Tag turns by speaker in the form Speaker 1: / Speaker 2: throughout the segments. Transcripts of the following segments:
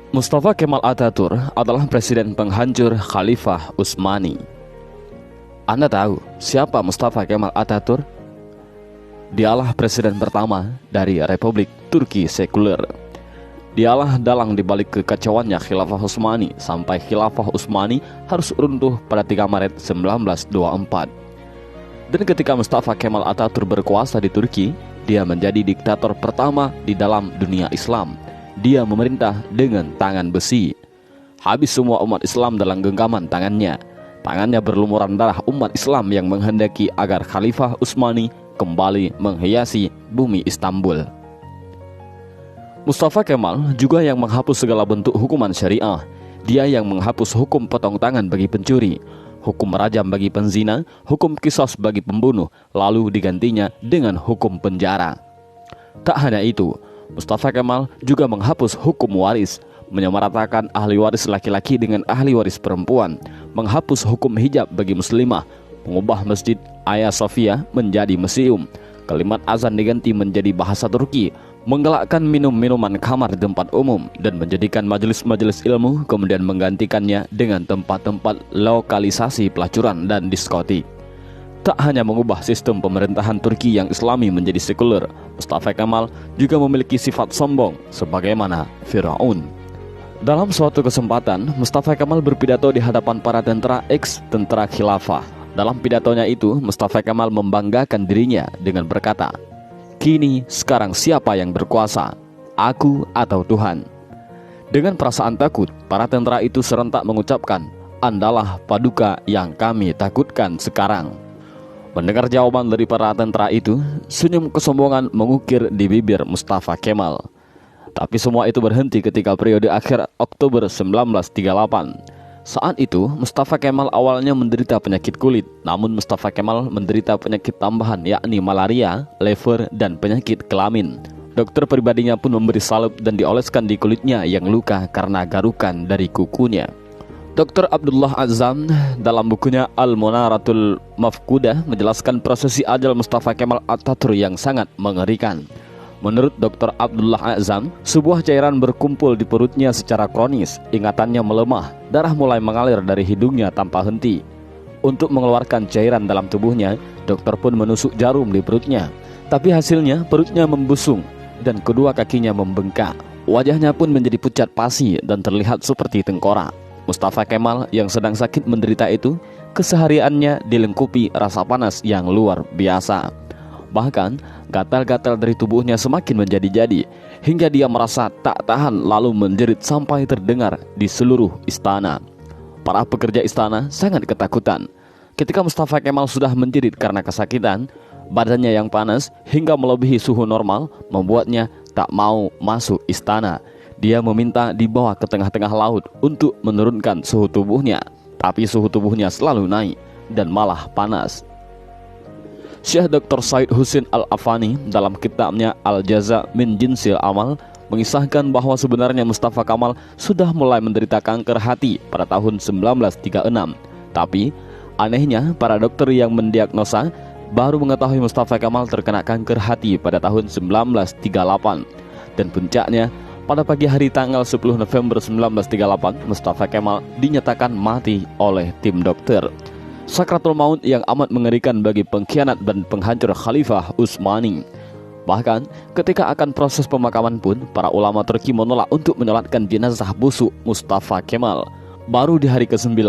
Speaker 1: Mustafa Kemal Atatürk adalah presiden penghancur Khalifah Utsmani. Anda tahu siapa Mustafa Kemal Atatürk? Dialah presiden pertama dari Republik Turki sekuler. Dialah dalang dibalik kekacauannya Khilafah Utsmani sampai Khilafah Utsmani harus runtuh pada 3 Maret 1924. Dan ketika Mustafa Kemal Atatürk berkuasa di Turki, dia menjadi diktator pertama di dalam dunia Islam. Dia memerintah dengan tangan besi. Habis semua umat Islam dalam genggaman tangannya. Tangannya berlumuran darah umat Islam yang menghendaki agar Khalifah Utsmani kembali menghiasi bumi Istanbul. Mustafa Kemal juga yang menghapus segala bentuk hukuman syariah. Dia yang menghapus hukum potong tangan bagi pencuri, hukum rajam bagi penzina, hukum qisas bagi pembunuh, lalu digantinya dengan hukum penjara. Tak hanya itu, Mustafa Kemal juga menghapus hukum waris, menyamaratakan ahli waris laki-laki dengan ahli waris perempuan, menghapus hukum hijab bagi muslimah, mengubah Masjid Hagia Sophia menjadi museum, kalimat azan diganti menjadi bahasa Turki, menggalakkan minum-minuman khamar di tempat umum, dan menjadikan majelis-majelis ilmu kemudian menggantikannya dengan tempat-tempat lokalisasi pelacuran dan diskotik. Tak hanya mengubah sistem pemerintahan Turki yang Islami menjadi sekuler, Mustafa Kemal juga memiliki sifat sombong sebagaimana Firaun. Dalam suatu kesempatan, Mustafa Kemal berpidato di hadapan para tentara ex-tentara khilafah. Dalam pidatonya itu, Mustafa Kemal membanggakan dirinya dengan berkata, "Kini sekarang siapa yang berkuasa, aku atau Tuhan?" Dengan perasaan takut, para tentara itu serentak mengucapkan, "Andalah paduka yang kami takutkan sekarang." Mendengar jawaban dari para tentara itu, senyum kesombongan mengukir di bibir Mustafa Kemal. Tapi semua itu berhenti ketika periode akhir Oktober 1938. Saat itu, Mustafa Kemal awalnya menderita penyakit kulit, namun Mustafa Kemal menderita penyakit tambahan yakni malaria, lever, dan penyakit kelamin. Dokter pribadinya pun memberi salep dan dioleskan di kulitnya yang luka karena garukan dari kukunya. Dr. Abdullah Azzam dalam bukunya Al-Munaratul Mafkudah menjelaskan prosesi ajal Mustafa Kemal Atatürk yang sangat mengerikan. Menurut Dr. Abdullah Azzam, sebuah cairan berkumpul di perutnya secara kronis, ingatannya melemah, darah mulai mengalir dari hidungnya tanpa henti. Untuk mengeluarkan cairan dalam tubuhnya, dokter pun menusuk jarum di perutnya. Tapi hasilnya perutnya membusung dan kedua kakinya membengkak. Wajahnya pun menjadi pucat pasi dan terlihat seperti tengkorak. Mustafa Kemal yang sedang sakit menderita itu, kesehariannya dilengkupi rasa panas yang luar biasa. Bahkan, gatal-gatal dari tubuhnya semakin menjadi-jadi, hingga dia merasa tak tahan lalu menjerit sampai terdengar di seluruh istana. Para pekerja istana sangat ketakutan. Ketika Mustafa Kemal sudah menjerit karena kesakitan, badannya yang panas hingga melebihi suhu normal membuatnya tak mau masuk istana. Dia meminta dibawa ke tengah-tengah laut untuk menurunkan suhu tubuhnya, tapi suhu tubuhnya selalu naik dan malah panas. Syekh Dr. Said Husin Al-Afani dalam kitabnya Al-Jaza min Jinsil Amal mengisahkan bahwa sebenarnya Mustafa Kemal sudah mulai menderita kanker hati pada tahun 1936. Tapi anehnya para dokter yang mendiagnosa baru mengetahui Mustafa Kemal terkena kanker hati pada tahun 1938. Dan puncaknya, pada pagi hari tanggal 10 November 1938, Mustafa Kemal dinyatakan mati oleh tim dokter. Sakratul maut yang amat mengerikan bagi pengkhianat dan penghancur Khalifah Utsmani. Bahkan ketika akan proses pemakaman pun, para ulama Turki menolak untuk menyolatkan jenazah busuk Mustafa Kemal. Baru di hari ke-9,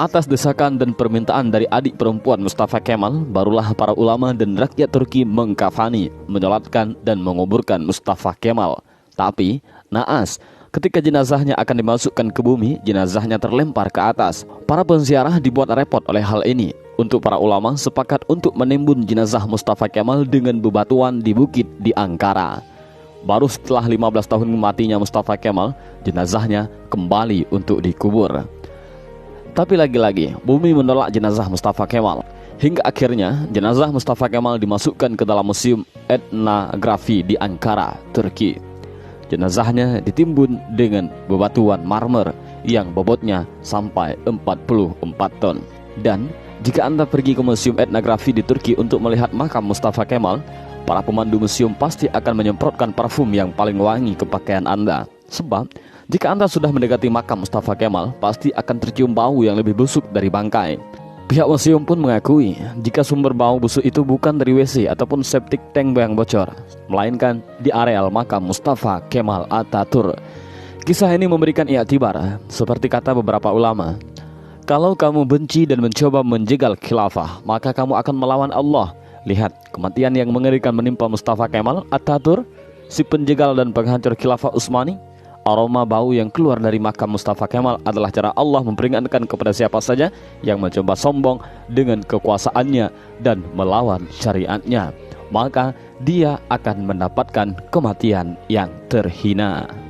Speaker 1: atas desakan dan permintaan dari adik perempuan Mustafa Kemal, barulah para ulama dan rakyat Turki mengkafani, menyolatkan dan menguburkan Mustafa Kemal. Tapi naas, ketika jenazahnya akan dimasukkan ke bumi, jenazahnya terlempar ke atas. Para penziarah dibuat repot oleh hal ini. Untuk para ulama sepakat untuk menimbun jenazah Mustafa Kemal dengan bebatuan di bukit di Ankara. Baru setelah 15 tahun matinya Mustafa Kemal, jenazahnya kembali untuk dikubur. Tapi lagi-lagi, bumi menolak jenazah Mustafa Kemal. Hingga akhirnya jenazah Mustafa Kemal dimasukkan ke dalam Museum Etnografi di Ankara, Turki. Jenazahnya ditimbun dengan bebatuan marmer yang bobotnya sampai 44 ton. Dan jika Anda pergi ke Museum Etnografi di Turki untuk melihat makam Mustafa Kemal, para pemandu museum pasti akan menyemprotkan parfum yang paling wangi ke pakaian Anda. Sebab Jika Anda sudah mendekati makam Mustafa Kemal, pasti akan tercium bau yang lebih busuk dari bangkai. Pihak museum pun mengakui jika sumber bau busuk itu bukan dari WC ataupun septic tank yang bocor, melainkan di areal makam Mustafa Kemal Atatürk. Kisah ini memberikan i'tibar, seperti kata beberapa ulama, kalau kamu benci dan mencoba menjegal khilafah, maka kamu akan melawan Allah. Lihat kematian yang mengerikan menimpa Mustafa Kemal Atatürk, si penjegal dan penghancur khilafah Utsmani. Aroma bau yang keluar dari makam Mustafa Kemal adalah cara Allah memperingatkan kepada siapa saja yang mencoba sombong dengan kekuasaannya dan melawan syariatnya, maka dia akan mendapatkan kematian yang terhina.